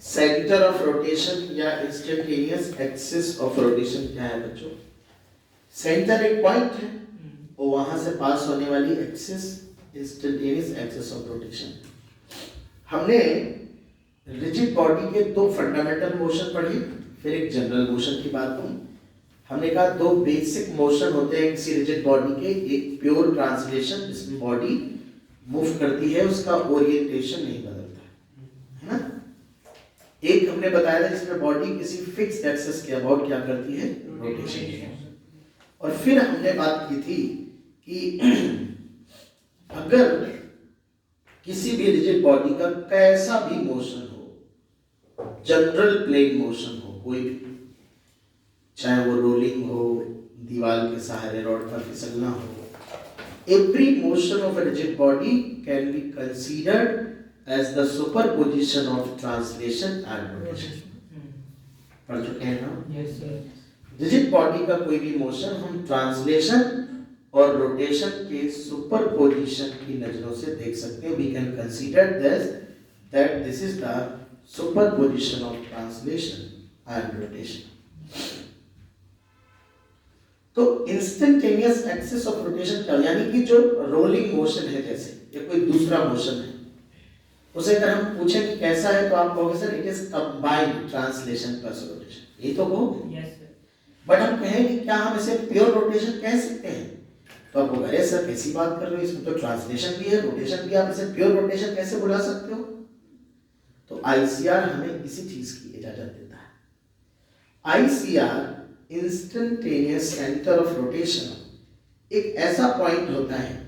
Centre of rotation या instantaneous axis of rotation क्या है बच्चों? सेंटर एक पॉइंट है और वहां से पास होने वाली axis instantaneous axis of rotation. हमने रिजिड बॉडी के दो फंडामेंटल मोशन पढ़े, फिर एक जनरल मोशन की बात की। हमने कहा दो बेसिक मोशन होते हैं किसी रिजिड बॉडी के, एक प्योर ट्रांसलेशन जिसमें बॉडी मूव करती है, उसका ओरिएंटेशन नहीं बदलता है ना। एक हमने बताया था जिसमें बॉडी किसी फिक्स एक्सिस के अबाउट क्या करती है, रोटेशन। और फिर हमने बात की थी कि अगर किसी भी रिजिड बॉडी का कैसा भी मोशन हो, जनरल प्लेन मोशन हो, कोई भी, चाहे वो रोलिंग हो, दीवार के सहारे रॉड पर फिसलना हो, every motion of a rigid body can be considered as the superposition of translation and rotation. पढ़ चुके हैं ना? Yes sir. रिजिड बॉडी का कोई भी मोशन हम ट्रांसलेशन और रोटेशन के सुपरपोजिशन की नजरों से देख सकते हैं। We can consider this that this is the superposition of translation and rotation. तो इंस्टेंटेनियस एक्सिस ऑफ रोटेशन क्या, यानी कि जो रोलिंग मोशन है, जैसे ये कोई दूसरा मोशन है, उसे अगर हम पूछें कि कैसा है तो आप कहोगे sir it is combined translation plus rotation, ये तो कहोगे। Yes sir. बट हम कहेंगे क्या हम इसे प्योर रोटेशन कह सकते हैं? तो आप कहोगे अरे सर कैसी बात कर रहे हो, इसमें तो ट्रांसलेशन भी है रोटेशन भी, आप इसे प्योर रोटेशन कैसे बुला सकते हो? तो आईसीआर हमें इसी चीज की इजाजत देता है। ICR instantaneous centre of rotation एक ऐसा पॉइंट होता है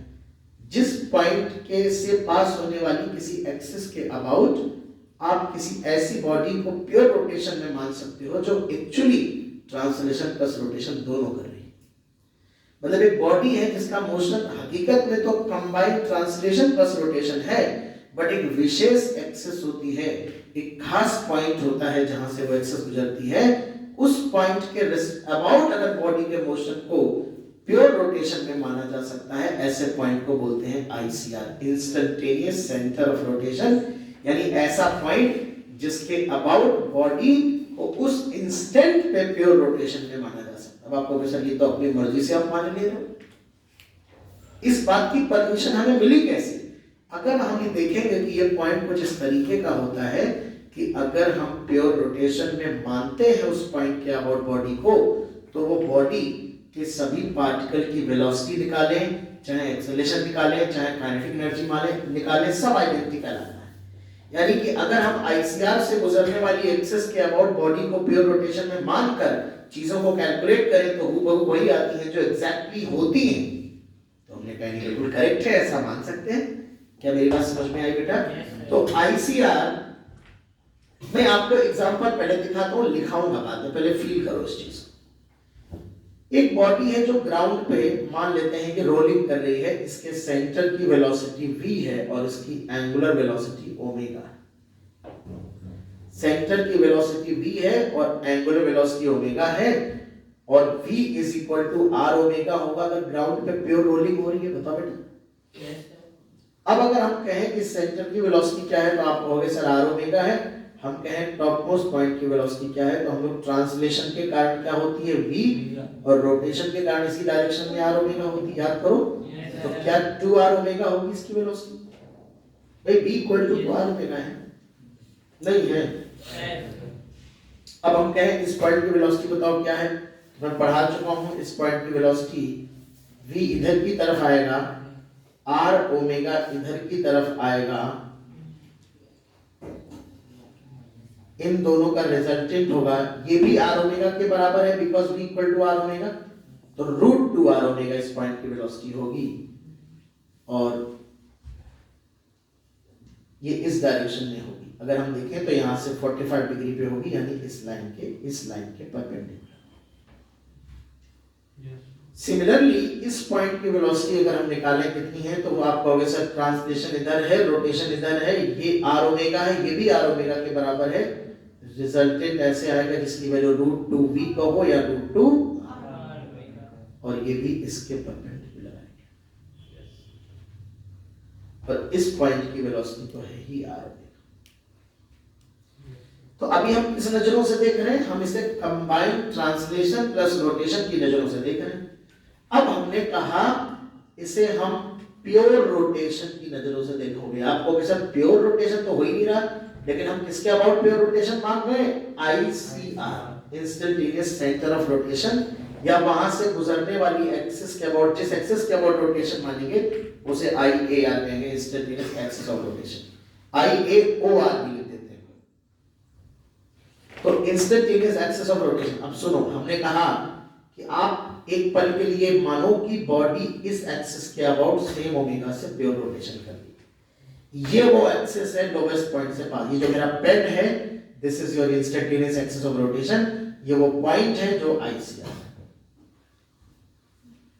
जिस पॉइंट के से पास होने वाली किसी एक्सिस के अबाउट आप किसी ऐसी बॉडी को प्योर रोटेशन में मान सकते हो जो एक्चुअली ट्रांसलेशन प्लस रोटेशन दोनों कर रही है। मतलब एक बॉडी है जिसका मोशन हकीकत में तो कंबाइंड ट्रांसलेशन प्लस रोटेशन है, बट एक विशेष एक्सिस होती है, एक खास पॉइंट होता है जहां से वो एक्सिस गुजरती है, उस पॉइंट के अबाउट अगर बॉडी के मोशन को प्योर रोटेशन में माना जा सकता है, ऐसे पॉइंट को बोलते हैं ICR, instantaneous centre of rotation. यानी ऐसा पॉइंट जिसके अबाउट बॉडी को उस इंस्टेंट पे प्योर रोटेशन में माना जा सकता है। अब आपको सर ये तो अपनी मर्जी से आप मान ले रहे हो, इस बात की परमिशन हमें मिली कैसे? अगर हम ये देखेंगे कि ये पॉइंट कुछ इस तरीके का होता है कि अगर हम प्योर रोटेशन में मानते हैं उस पॉइंट के अबाउट बॉडी को, तो वो बॉडी के सभी पार्टिकल की वेलोसिटी निकालें, चाहे एक्सेलरेशन निकालें, चाहे काइनेटिक एनर्जी निकालें, सब आइडेंटिकल आता है। यानी कि अगर हम आईसीआर से गुजरने वाली एक्सिस के अबाउट बॉडी को प्योर रोटेशन में मानकर चीजों को कैलकुलेट करें तो हूबहू वही आती है जो एग्जैक्टली होती है। तो हमने कहा बिल्कुल करेक्ट है, ऐसा मान सकते हैं। क्या मेरी बात समझ में आई बेटा? तो आईसीआर मैं आपको एग्जांपल पहले दिखाता हूं, लिखाऊंगा बाद में, पहले फील करो इस चीज। एक बॉडी है जो ग्राउंड पे मान लेते हैं कि रोलिंग कर रही है, इसके सेंटर की वेलोसिटी v है और इसकी एंगुलर वेलोसिटी ओमेगा है। सेंटर की वेलोसिटी v है और एंगुलर वेलोसिटी ओमेगा है, और v is equal to r omega होगा अगर ग्राउंड पे प्योर रोलिंग हो रही है। बताओ बेटा। अब अगर हम कहें कि सेंटर की वेलोसिटी क्या है तो आप कहोगे सर r ओमेगा है। हम कहें टॉप मोस्ट पॉइंट की वेलोसिटी क्या है तो हम लोग ट्रांसलेशन के कारण क्या होती है v, और रोटेशन के कारण इसी डायरेक्शन में r ओमेगा होती है। याद करो। तो क्या 2r ओमेगा होगी इसकी वेलोसिटी? भाई v equal to 2r omega है, नहीं है? अब हम कहें इस पॉइंट की वेलोसिटी बताओ क्या है, तो मैं पढ़ा चुका हूं। इस पॉइंट की वेलोसिटी v इधर की तरफ आएगा, r ओमेगा इधर की तरफ आएगा, इन दोनों का रिजल्टेंट होगा, ये भी r ओमेगा के बराबर है because v equal to r omega, तो रूट 2r ओमेगा इस पॉइंट की वेलोसिटी होगी, और ये इस डायरेक्शन में होगी। अगर हम देखें तो यहां से 45 डिग्री पे होगी, यानी इस लाइन के परपेंडिकुलर। सिमिलरली इस पॉइंट की वेलोसिटी अगर हम निकालें कितनी है तो आप कहोगे सर ट्रांसलेशन इधर है, रोटेशन इधर है, ये r ओमेगा है, ये भी r ओमेगा के बराबर है। रिजल्टेंट ऐसे आएगा जिसकी वैल्यू रूट 2v कहो या रूट 2, और ये भी इसके परपेंडिकुलर आएगा, और इस पॉइंट की वेलोसिटी तो है ही r ओमेगा। तो अभी हम किस नजरों से देख रहे हैं, हम इसे कंबाइंड ट्रांसलेशन प्लस रोटेशन की नजरों से देख रहे हैं। अब हमने कहा इसे हम प्योर रोटेशन की नजरों से देखोगे। आपको सर प्योर रोटेशन तो हो ही नहीं रहा, लेकिन हम किसके अबाउट प्योर रोटेशन मांग रहे हैं, ICR, instantaneous centre of rotation, या वहां से गुजरने वाली एक्सिस के अबाउट, जिस एक्सिस के अबाउट रोटेशन मानेंगे उसे आईएआर कहेंगे, इंस्टेंटेनियस एक्सिस ऑफ रोटेशन। आईएओआर भी लिख देते हैं। तो इंस्टेंटेनियस एक्सिस ऑफ रोटेशन। अब सुनो, हमने कहा कि आप एक पल के लिए मानो कि बॉडी इस एक्सिस के अबाउट सेम ओमेगा से प्योर रोटेशन कर रही। ये वो एक्सिस है लोवेस्ट पॉइंट से पास। ये जो मेरा पेन है, this is your instantaneous axis of rotation. ये वो पॉइंट है जो आईसीआर है।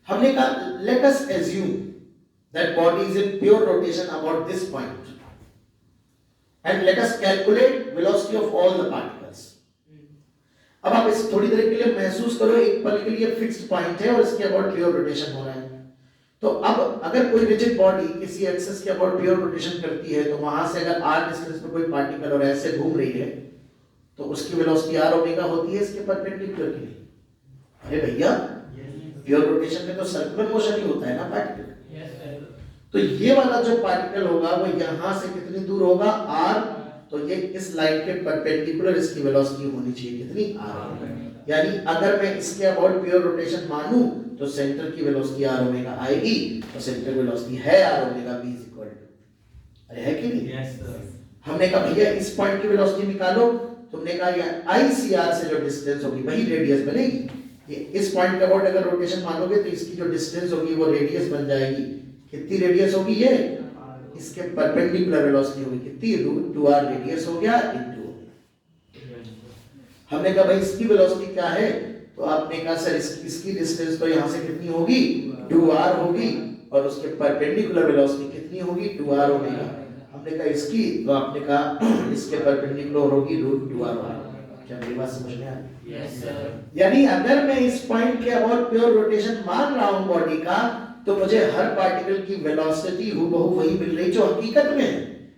हमने कहा let us assume that body is in pure rotation about this point and let us calculate velocity of all the particles. अब आप इस थोड़ी देर के लिए महसूस करो, एक पल के लिए फिक्स्ड पॉइंट है और इसके अबाउट प्योर रोटेशन हो रहा है। तो अब अगर कोई रिजिड बॉडी किसी एक्सिस के अबाउट प्योर रोटेशन करती है, तो वहां से अगर r डिस्टेंस पे कोई पार्टिकल और ऐसे घूम रही है, तो उसकी वेलोसिटी r ओमेगा होती है इसके परपेंडिकुलर की नहीं। अरे भैया, प्योर रोटेशन में तो सर्कुलर मोशन ही होता है ना पार्टिकल। तो ये वाला जो पार्टिकल होगा वो यहां से कितनी दूर होगा, r। तो ये इस लाइन के परपेंडिकुलर इसकी वेलोसिटी होनी चाहिए कितनी, r। यानी अगर मैं इसके अबाउट प्योर रोटेशन मानूं तो सेंटर की वेलोसिटी r ओमेगा आएगी, तो सेंटर वेलोसिटी है r omega v is equal to, अरे है कि नहीं? Yes sir. हमने कहा भैया इस पॉइंट की वेलोसिटी निकालो। तुमने कहा ये आईसीआर से जो डिस्टेंस होगी वही रेडियस बनेगी। ये इस पॉइंट के अबाउट अगर रोटेशन मानोगे तो इसकी जो डिस्टेंस होगी वो रेडियस बन जाएगी। कितनी रेडियस होगी ये, इसके परपेंडिकुलर वेलोसिटी होगी कितनी, √2r रेडियस हो गया इनटू। हमने कहा भाई इसकी वेलोसिटी क्या है, तो आपने कहा सर इसकी डिस्टेंस तो यहां से कितनी होगी, 2r होगी, और उसके परपेंडिकुलर वेलोसिटी कितनी होगी, 2r ओमेगा। हमने कहा इसकी, तो आपने कहा इसके परपेंडिकुलर होगी √2r। क्या मेरी बात समझ में आ रही है? Yes sir. यानी अगर मैं इस पॉइंट के अबाउट प्योर रोटेशन मान रहा हूं बॉडी का, तो मुझे हर पार्टिकल की वेलोसिटी हूबहू वही मिल रही जो हकीकत में है।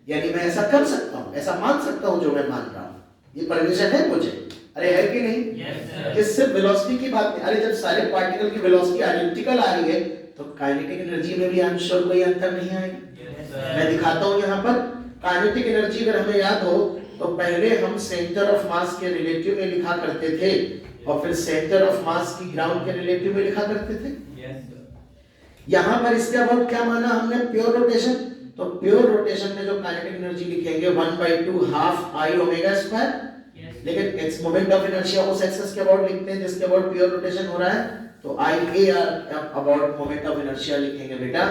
यानी मैं ऐसा कर सकता हूं, ऐसा मान सकता हूं जो मैं मान रहा हूं। ये परमिशन है मुझे, अरे है कि नहीं? yes, इससे वेलोसिटी की बात नहीं। अरे जब सारे पार्टिकल की वेलोसिटी आइडेंटिकल आ रही है तो काइनेटिक एनर्जी में भी आई एम श्योर कोई अंतर नहीं आएगा। yes, मैं दिखाता हूं यहाँ पर काइनेटिक एनर्जी। अगर हमें याद हो तो पहले हम सेंटर ऑफ मास के रिलेटिव में लिखा करते थे, और फिर सेंटर ऑफ मास की ग्राउंड के रिलेटिव में लिखा करते थे। यहाँ पर इसके अबाउट क्या माना हमने, प्योर रोटेशन। तो प्योर रोटेशन में जो काइनेटिक एनर्जी लिखेंगे 1/2 हाफ आई ओमेगा स्क्वायर। लेकिन एक्स मोमेंट ऑफ इनर्शिया उस एक्सिस के अबाउट लिखते हैं जिसके अबाउट प्योर रोटेशन हो रहा है, तो I A R about moment of inertia लिखेंगे बेटा।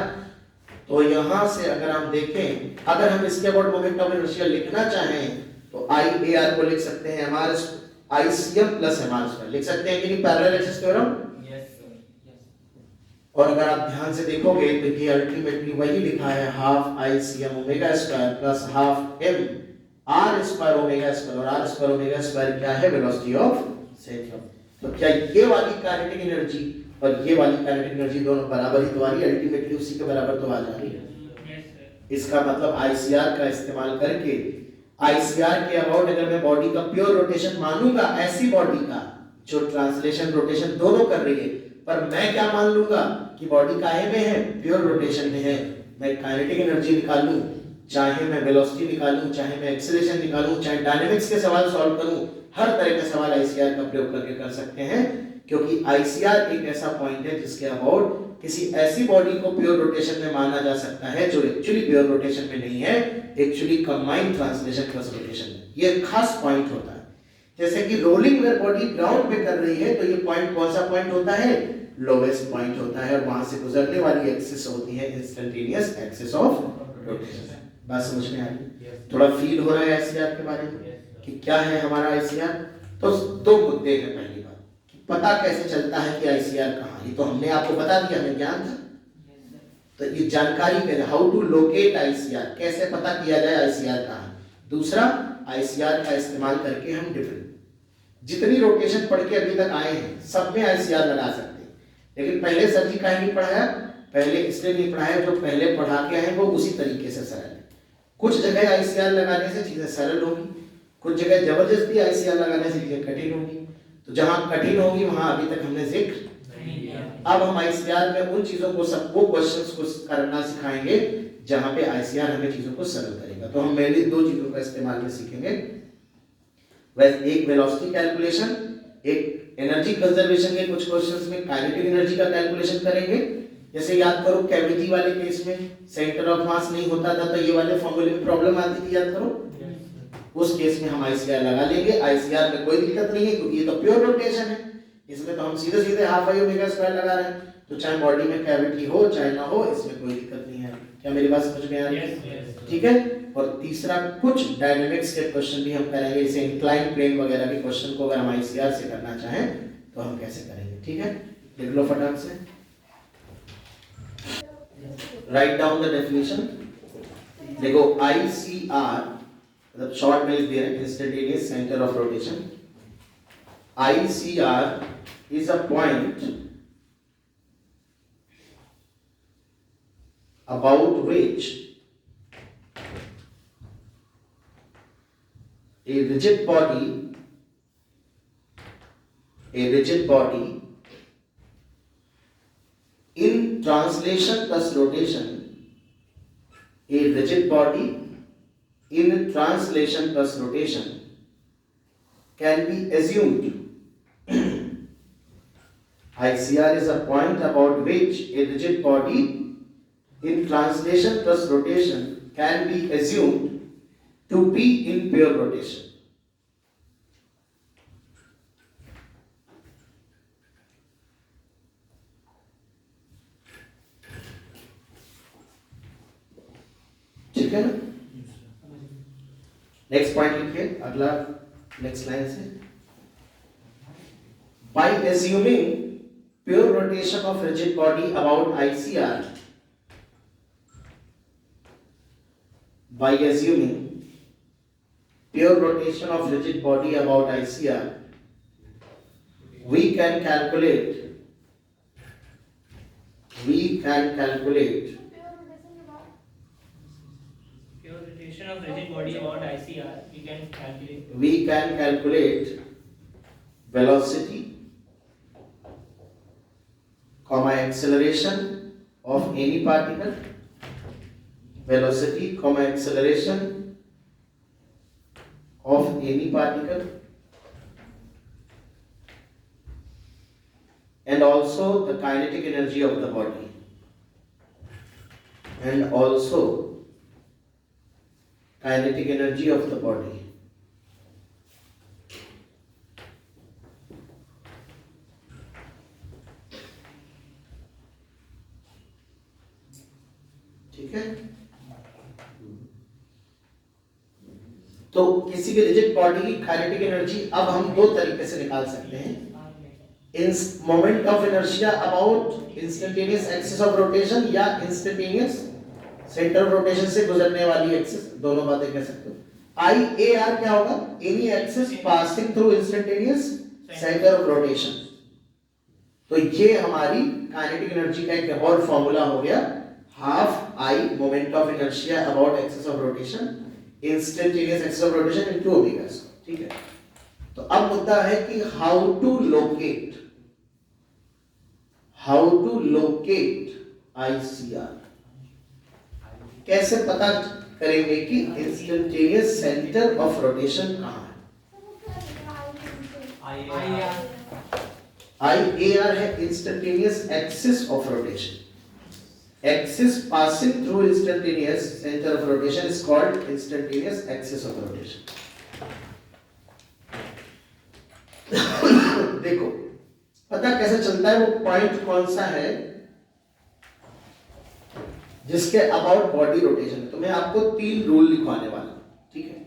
तो यहां से अगर हम देखें, अगर हम इसके अबाउट मोमेंट ऑफ इनर्शिया लिखना चाहें तो आई ए आर को लिख सकते हैं M R ICM plus M R square, लिख सकते हैं कि नहीं, पैरेलल एक्सिस थ्योरम। और अगर आप ध्यान से देखोगे तो ये अल्टीमेटली वही लिखा है, half ICM omega square plus half M R square omega square. और आर स्क्वायर ओमेगा स्क्वायर क्या है, वेलोसिटी ऑफ सेंटर। तो क्या ये वाली काइनेटिक एनर्जी और ये वाली काइनेटिक एनर्जी दोनों बराबर ही तो आ रही है, अल्टीमेटली उसी के बराबर तो आ जा रही है। इसका मतलब आईसीआर का इस्तेमाल करके, आईसीआर के अबाउट अगर मैं बॉडी का प्योर रोटेशन मानूंगा, ऐसी बॉडी का जो ट्रांसलेशन रोटेशन दोनों कर रही है, पर मैं क्या मान लूंगा कि बॉडी काहे में है, प्योर रोटेशन में है। मैं काइनेटिक एनर्जी निकालूं, चाहे मैं वेलोसिटी निकालूं, चाहे मैं एक्सेलरेशन निकालूं, चाहे डायनेमिक्स के सवाल सॉल्व करूं, हर तरह के सवाल आईसीआर का प्रयोग करके कर सकते हैं। क्योंकि आईसीआर एक ऐसा पॉइंट है जिसके अबाउट किसी ऐसी बॉडी को प्योर रोटेशन में माना जा सकता है जो एक्चुअली प्योर रोटेशन में नहीं है, actually combined translation plus rotation में। ये खास पॉइंट होता है। जैसे कि रोलिंग में बॉडी ग्राउंड पे कर रही है, तो ये पॉइंट कौन सा पॉइंट होता है, लोवेस्ट पॉइंट होता है, और वहां से गुजरने वाली एक्सिस होती है इंस्टेंटेनियस एक्सिस ऑफ रोटेशन। बात समझ में आ रही है? थोड़ा फील हो रहा है आईसीआर के बारे में कि क्या है हमारा आईसीआर। तो दो मुद्दे हैं। पहली बात कि पता कैसे चलता है कि आईसीआर कहाँ, ये तो हमने आपको बता दिया, हमें ज्ञान था। तो ये जानकारी के हाउ टू लोकेट आईसीआर, कैसे पता किया जाए आईसीआर कहाँ। दूसरा, आईसीआर का इस्तेमाल करके हम डिफरेंट जितनी रोटेशन पढ़ के अभी तक आए हैं सब में आईसीआर लगा सकते हैं। लेकिन पहले सर जी का नहीं पढ़ाया, पहले इसलिए नहीं पढ़ाया जो पहले पढ़ा के आए वो उसी तरीके से सरल है। कुछ जगह आईसीआर लगाने से चीजें सरल होगी, कुछ जगह जबरदस्ती आईसीआर लगाने से चीजें कठिन होगी, तो जहां कठिन होगी वहां अभी तक हमने जिक्र नहीं किया। अब हम आईसीआर में उन चीजों को सबको क्वेश्चंस को करना सिखाएंगे जहां पे आईसीआर हमें चीजों को सरल करेगा। तो हम मेनली दो चीजों का इस्तेमाल में सीखेंगे, वैसे एक वेलोसिटी कैलकुलेशन, एक एनर्जी कंजर्वेशन के कुछ क्वेश्चंस में काइनेटिक एनर्जी का कैलकुलेशन करेंगे। जैसे याद करो कैविटी वाले केस में सेंटर ऑफ मास नहीं होता था तो ये वाले फॉर्मूले में प्रॉब्लम आती थी, याद करो। उस केस में हम आईसीआर लगा लेंगे। आईसीआर में कोई दिक्कत नहीं है क्योंकि ये तो प्योर रोटेशन है, इसमें तो हम सीधे सीधे हाफ आई ओमेगा स्क्वायर लगा रहे हैं, तो चाहे बॉडी में कैविटी हो चाहे ना हो इसमें कोई दिक्कत नहीं है। क्या मेरी बात समझ में आ रही है? ठीक है। और तीसरा कुछ डायनेमिक्स के क्वेश्चन भी हम करेंगे, जैसे इंक्लाइन प्लेन वगैरह के क्वेश्चन को अगर हम आईसीआर से करना चाहें तो हम कैसे करेंगे। ठीक है, लिख लो फटाक से, राइट डाउन द डेफिनेशन। देखो आईसीआर मतलब शॉर्ट में लिख दिया है, instantaneous centre of rotation. ICR is a point about which a rigid body in translation plus rotation, a rigid body in translation plus rotation can be assumed. ICR is a point about which a rigid body in translation plus rotation can be assumed to be in pure rotation. ठीक है ना? Next point लिखिए, अगला next line से, by assuming pure rotation of rigid body about ICR, by assuming pure rotation of rigid body about ICR, we can calculate pure rotation of rigid body about ICR, we can calculate velocity comma acceleration of any particle, velocity comma acceleration of any particle, and also the kinetic energy of the body, and also kinetic energy of the body. ठीक है। तो किसी भी rigid body की kinetic energy अब हम दो तरीके से निकाल सकते हैं, moment of inertia about instantaneous axis of rotation या इंस्टेंटेनियस सेंटर ऑफ रोटेशन से गुजरने वाली एक्सिस, दोनों बातें कह सकते हो। आई ए आर क्या होगा? Any axis passing through instantaneous centre of rotation. तो ये हमारी काइनेटिक एनर्जी का एक और फॉर्मूला हो गया, half I moment of inertia about axis of rotation instantaneous axis of rotation into omega square. ठीक है। तो अब मुद्दा है कि हाउ टू लोकेट आईसीआर, कैसे पता करेंगे कि इंस्टेंटेनियस सेंटर ऑफ रोटेशन कहां है? IAR है instantaneous axis of rotation, axis passing through instantaneous centre of rotation is called instantaneous axis of rotation. देखो पता कैसे चलता है वो पॉइंट कौन सा है जिसके अबाउट बॉडी रोटेशन है। तो मैं आपको 3 रूल लिखवाने वाला हूं, ठीक है।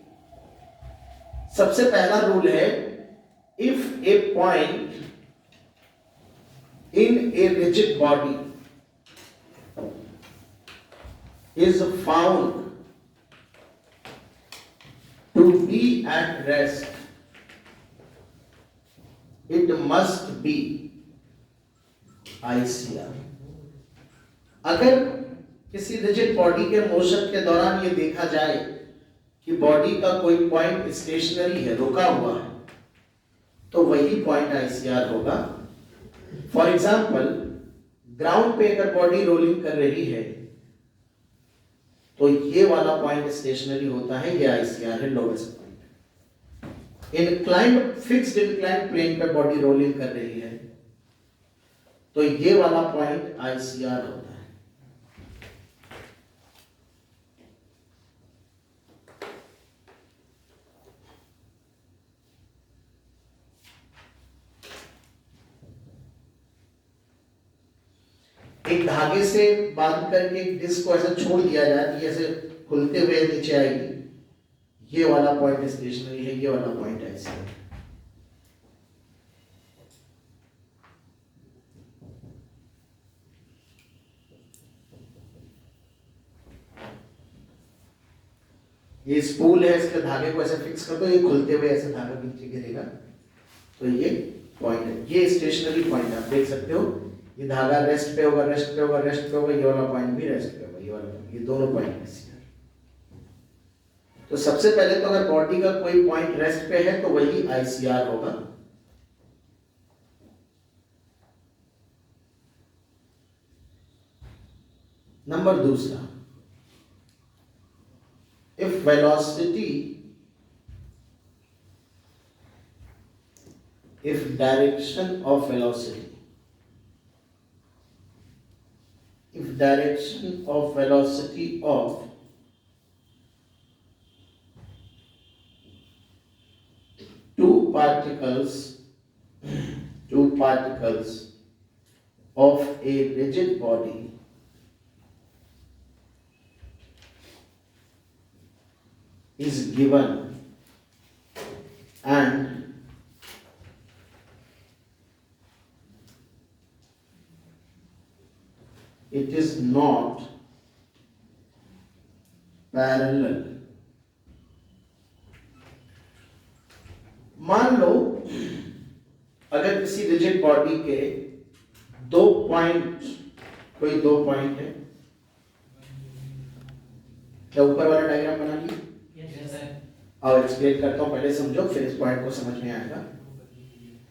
सबसे पहला रूल है, if a point in a rigid body is found to be at rest, it must be ICR। अगर किसी रिजिड बॉडी के मोशन के दौरान ये देखा जाए कि बॉडी का कोई पॉइंट स्टेशनरी है, रुका हुआ है, तो वही पॉइंट आईसीआर होगा। फॉर एग्जाम्पल ग्राउंड पे अगर बॉडी रोलिंग कर रही है तो ये वाला पॉइंट स्टेशनरी होता है, ये आईसीआर है, lowest point. Inclined fixed inclined plane पे बॉडी रोलिंग कर रही है तो ये वाला पॉइंट आईसीआर होता है। एक धागे से बांध करके एक डिस्क को ऐसा छोड़ दिया जाए तो ये ऐसे खुलते हुए नीचे आएगी, ये वाला पॉइंट स्टेशनरी है, ये वाला पॉइंट ऐसे है। ये स्पूल है, इसके धागे को ऐसे फिक्स कर दो, ये खुलते हुए ऐसे धागा नीचे गिरेगा तो ये पॉइंट है, ये स्टेशनरी पॉइंट आप देख सकते हो। ये धागा रेस्ट पे होगा, रेस्ट पे होगा, रेस्ट पे होगा, ये वाला पॉइंट भी रेस्ट पे होगा, ये वाला, ये दोनों पॉइंट आईसीआर। तो सबसे पहले तो अगर बॉडी का कोई पॉइंट रेस्ट पे है तो वही आईसीआर होगा। नंबर दूसरा, if direction of velocity of two particles of a rigid body is given and it is not parallel। मान लो अगर किसी रिजिड बॉडी के दो पॉइंट है, क्या ऊपर वाला डायग्राम बना लिया? और एक्सप्लेन करता हूं, पहले समझो फिर इस पॉइंट को समझ में आएगा।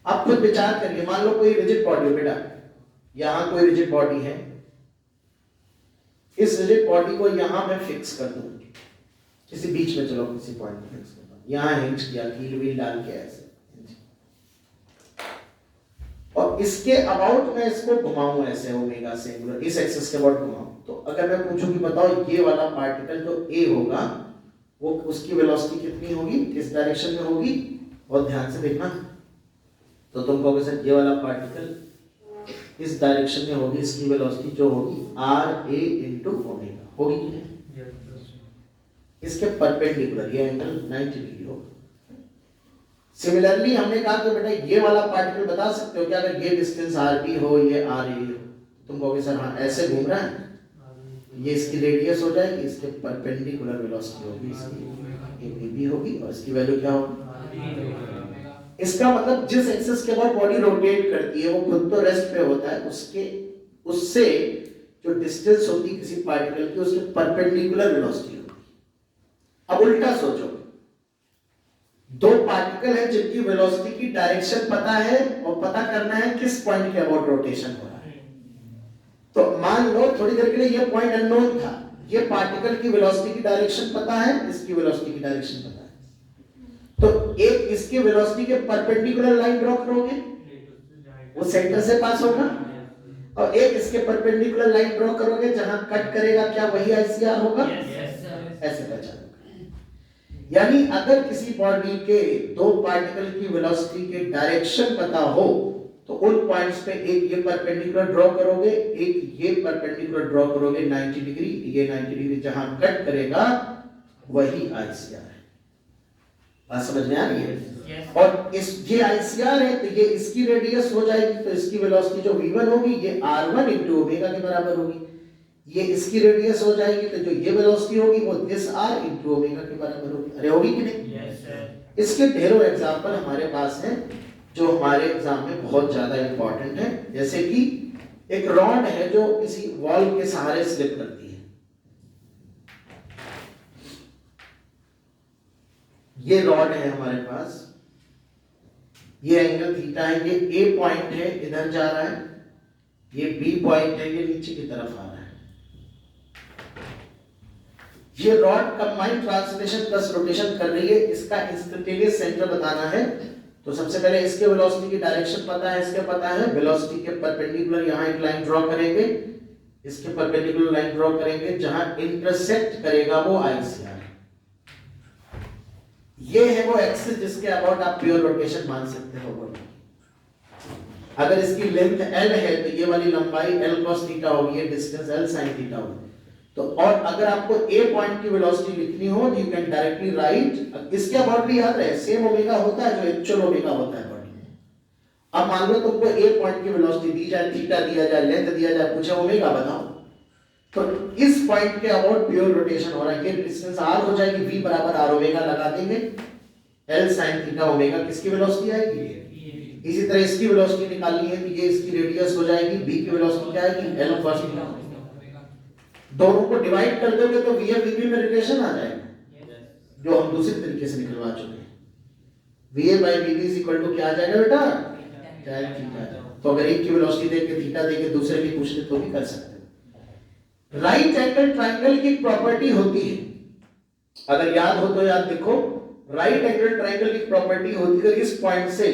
आप खुद विचार करिए, मान लो कोई रिजिड बॉडी है बेटा, यहां कोई रिजिड बॉडी है, इस रिजिड बॉडी को यहां मैं फिक्स कर दूं, किसी बीच में, चलो किसी पॉइंट पे फिक्स कर दूं, यहां हिंज किया, कील व्हील डाल के ऐसे, और इसके अबाउट मैं इसको घुमाऊं ऐसे ओमेगा से एंगुलर, इस एक्सिस के अबाउट घुमाऊं, तो अगर मैं पूछूं कि बताओ ये वाला पार्टिकल जो ए होगा वो उसकी वेलोसिटी कितनी होगी, किस डायरेक्शन में होगी, और ध्यान से देखना, तो तुम कहोगे सर ये वाला पार्टिकल इस डायरेक्शन में होगी, इसकी वेलोसिटी जो होगी आर ए इंटू ओमेगा होगी कि नहीं? इसके परपेंडिकुलर ये एंगल 90 डिग्री होगा। सिमिलरली हमने कहा कि बेटा ये वाला पार्टिकल बता सकते हो कि अगर ये डिस्टेंस आर बी हो, ये आर ए हो, तुम कहोगे सर हाँ ऐसे घूम रहा है, ये इसकी रेडियस हो जाएगी, इसके परपेंडिकुलर वेलोसिटी होगी, इसकी बी होगी, और इसकी वैल्यू क्या होगी? इसका मतलब जिस एक्सिस के बाद बॉडी रोटेट करती है वो खुद तो रेस्ट पे होता है, उससे जो डिस्टेंस होती है किसी पार्टिकल की, उसके परपेंडिकुलर वेलोसिटी होती है। अब उल्टा सोचो, दो पार्टिकल है जिनकी वेलोसिटी की डायरेक्शन पता है और पता करना है किस पॉइंट के अबाउट रोटेशन हो रहा है। तो मान लो थोड़ी देर के लिए ये पॉइंट अननोन था, ये पार्टिकल की वेलोसिटी की डायरेक्शन पता है, इसकी वेलोसिटी की डायरेक्शन पता है, तो एक इसकी वेलोसिटी के परपेंडिकुलर लाइन ड्रॉ करोगे, वो सेंटर से पास होगा, और एक इसके परपेंडिकुलर लाइन ड्रॉ करोगे जहां कट करेगा, क्या वही आईसीआर होगा? ऐसे पहचानोगे। यानी अगर किसी बॉडी के दो पार्टिकल की वेलोसिटी के डायरेक्शन पता हो तो उन पॉइंट्स पे एक ये परपेंडिकुलर ड्रॉ करोगे, एक ये परपेंडिकुलर ड्रॉ करोगे 90 डिग्री, ये 90 डिग्री जहां कट करेगा वही आईसीआर है। बात समझ में आ रही है? yes. और इस ये आईसीआर है तो ये इसकी रेडियस हो जाएगी, तो इसकी वेलोसिटी जो v1 होगी ये r1 इंटू ओमेगा के बराबर होगी, ये इसकी रेडियस हो जाएगी तो जो ये वेलोसिटी होगी वो दिस r इंटू ओमेगा के बराबर होगी। अरे होगी कि नहीं? yes, इसके ढेरों एग्जांपल हमारे पास हैं जो हमारे एग्जाम में बहुत ज्यादा इंपॉर्टेंट है। जैसे कि एक रॉड है जो किसी वॉल के सहारे स्लिप करती है, ये रॉड है हमारे पास, ये एंगल थीटा है, ये ए पॉइंट है इधर जा रहा है, ये बी पॉइंट है ये नीचे की तरफ आ रहा है। ये rod combined translation plus rotation कर रही है, इसका इंस्टेंटेनियस सेंटर बताना है। तो सबसे पहले इसके वेलोसिटी की डायरेक्शन पता है, इसके पता है, वेलोसिटी के परपेंडिकुलर यहां एक लाइन ड्रॉ करेंगे, इसके परपेंडिकुलर लाइन ड्रॉ करेंगे, जहां इंटरसेक्ट करेगा वो आईसीआर। ये है वो एक्सिस जिसके अबाउट आप प्योर रोटेशन मान सकते हो। अगर इसकी लेंथ l है तो ये वाली लंबाई l cos थीटा होगी, ये डिस्टेंस l sin थीटा होगी। तो और अगर आपको a पॉइंट की वेलोसिटी लिखनी हो तो यू कैन डायरेक्टली राइट, इसके अबाउट भी याद रहे सेम ओमेगा होता है जो एक्चुअल ओमेगा होता है बॉडी में। अब मान लो तुमको a पॉइंट की वेलोसिटी दी जाए, थीटा दिया जाए, लेंथ दिया जाए, पूछे ओमेगा बताओ, तो इस पॉइंट के अबाउट प्योर रोटेशन हो रहा है, ये डिस्टेंस r हो जाएगी, v बराबर r ओमेगा लगा देंगे, l sin थीटा ओमेगा किसकी वेलोसिटी आएगी। इसी तरह इसकी वेलोसिटी निकालनी है तो ये इसकी रेडियस हो जाएगी, b की वेलोसिटी क्या आएगी, l cos थीटा। दोनों को डिवाइड कर दोगे तो vf vb में रिलेशन आ जाएगा, जो हम दूसरे तरीके से निकलवा चुके हैं। va by vb is equal to क्या आ जाएगा बेटा, tan थीटा। तो अगर एक की वेलोसिटी देके थीटा देके दूसरे की पूछते तो भी कर सकते हो। राइट एंगल ट्रायंगल की प्रॉपर्टी होती है, अगर याद हो तो याद देखो, राइट एंगल ट्रायंगल की प्रॉपर्टी होती है इस पॉइंट से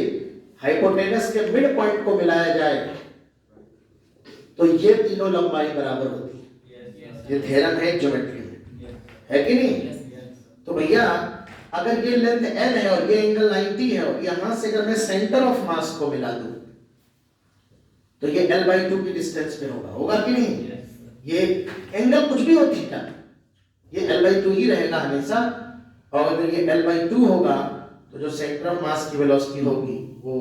हाइपोटेनस के मिड पॉइंट को मिलाया जाए तो ये तीनों लंबाई बराबर होती है। ये थ्योरम है ज्योमेट्री में, है कि नहीं। तो भैया अगर ये लेंथ l है और ये एंगल 90 है और यहां से अगर मैं सेंटर ऑफ मास को मिला दूं तो ये l/2 की डिस्टेंस पे होगा, होगा कि नहीं। ये एंगल कुछ भी हो थीटा, ये l/2 ही रहेगा हमेशा। और अगर ये l/2 होगा तो जो सेंटर ऑफ मास की वेलोसिटी होगी वो,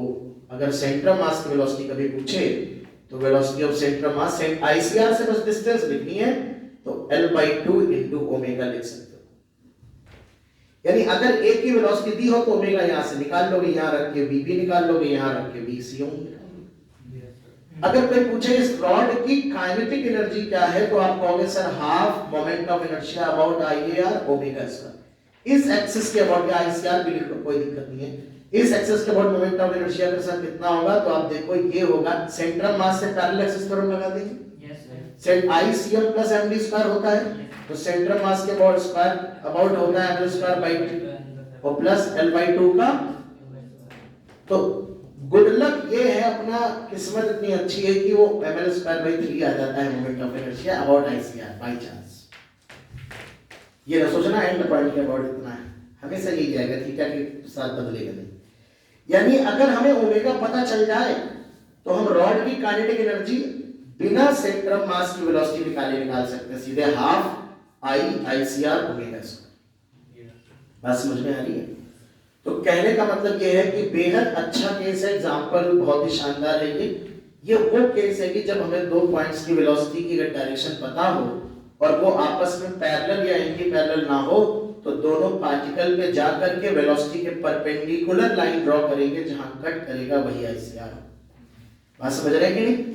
अगर सेंटर ऑफ मास की वेलोसिटी कभी पूछे तो velocity of centre of mass ICR से बस डिस्टेंस लिखनी है तो l/2 इनटू ओमेगा लिख सकते हो। यानी अगर a की वेलोसिटी दी हो तो ओमेगा यहां से निकाल लोगे, यहां रख के v भी निकाल लोगे, यहां रख के v c अगर कोई पूछे इस रॉड की काइनेटिक एनर्जी क्या है तो आप कहोगे sir half moment of inertia about IR omega square. इस एक्सिस के अबाउट आईसीआर भी लिख लो, कोई दिक्कत नहीं है। इस एक्सिस के अबाउट मोमेंट ऑफ इनर्शिया के साथ कितना होगा तो आप देखो ये होगा, सेंटर ऑफ मास से पैरेलल एक्सिस पर लगा देंगे, set ICM plus md square होता है, तो सेंटर ऑफ मास के अबाउट स्क्वायर अबाउट होता है ml स्क्वायर बाय 2 और प्लस l/2 का। तो गुड लक ये है, अपना किस्मत इतनी अच्छी है कि वो ml स्क्वायर बाय 3 आ जाता है moment of inertia about ICR by chance. ये ना सोचना एंड पॉइंट के अबाउट इतना है, हमेशा यही जाएगा, थीटा के साथ बदलेगा नहीं। यानी अगर हमें ओमेगा पता चल जाए तो हम रॉड की काइनेटिक एनर्जी बिना सेंटर ऑफ मास की वेलोसिटी निकाल सकते हैं, सीधे half I ICR omega square. बात समझ में आ रही है। तो कहने का मतलब ये है कि बेहद अच्छा केस है, एग्जांपल बहुत ही शानदार है। ये वो केस है कि जब हमें दो पॉइंट्स की वेलोसिटी की अगर डायरेक्शन पता हो और वो आपस में पैरेलल या एंटी पैरेलल ना हो तो दोनों पार्टिकल पे जाकर के वेलोसिटी के परपेंडिकुलर लाइन ड्रॉ करेंगे, जहां कट करेगा वही ICR। बात समझ रहे हैं कि नहीं।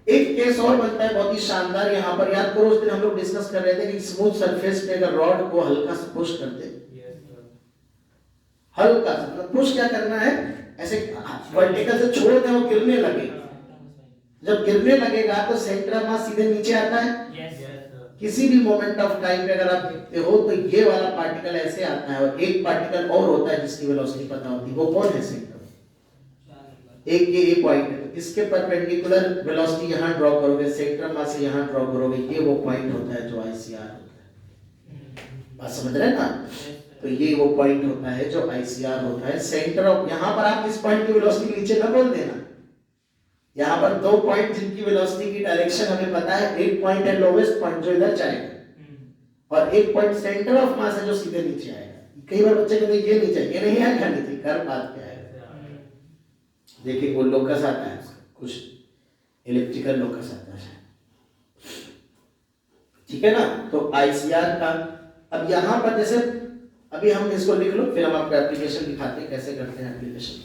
एक केस और बनता है बहुत ही शानदार, यहाँ पर याद करो उस दिन हम लोग डिस्कस कर रहे थे कि स्मूथ सरफेस पे अगर रॉड को हल्का सा पुश कर दे, हल्का सा मतलब पुश क्या करना है, ऐसे वर्टिकल से छोड़ दे वो गिरने लगे, जब गिरने लगेगा तो सेंटर ऑफ मास सीधे नीचे आता है। किसी भी मोमेंट ऑफ टाइम पे अगर आप देखते हो तो ये वाला पार्टिकल ऐसे आता है और एक पार्टिकल और होता है जिसकी वेलोसिटी पता होती है, वो कौन है सेंटर, एक ये ए पॉइंट है, तो इसके परपेंडिकुलर वेलोसिटी यहां ड्रॉ करोगे, सेंटर ऑफ मास से यहां ड्रॉ करोगे, ये वो पॉइंट होता है जो ICR होता है। बात समझ रहे हैं ना। तो ये वो पॉइंट होता है जो ICR होता है, सेंटर ऑफ। यहां पर आप इस पॉइंट की वेलोसिटी नीचे ना बोल देना, यहां पर दो पॉइंट जिनकी वेलोसिटी की डायरेक्शन हमें पता है, एक पॉइंट है लोवेस्ट पॉइंट जो इधर जाएगा और एक पॉइंट सेंटर ऑफ मास है जो सीधे नीचे आएगा। कई बार बच्चे कहते हैं ये नीचे, ये नहीं आएगा नीचे, कर बात क्या है। देखिए वो लोकस आता है, कुछ इलेक्ट्रिकल लोकस आता है, ठीक है ना। तो ICR का अब यहां पर जैसे अभी हम इसको लिख लो, फिर हम आपको एप्लीकेशन दिखाते हैं कैसे करते हैं एप्लीकेशन।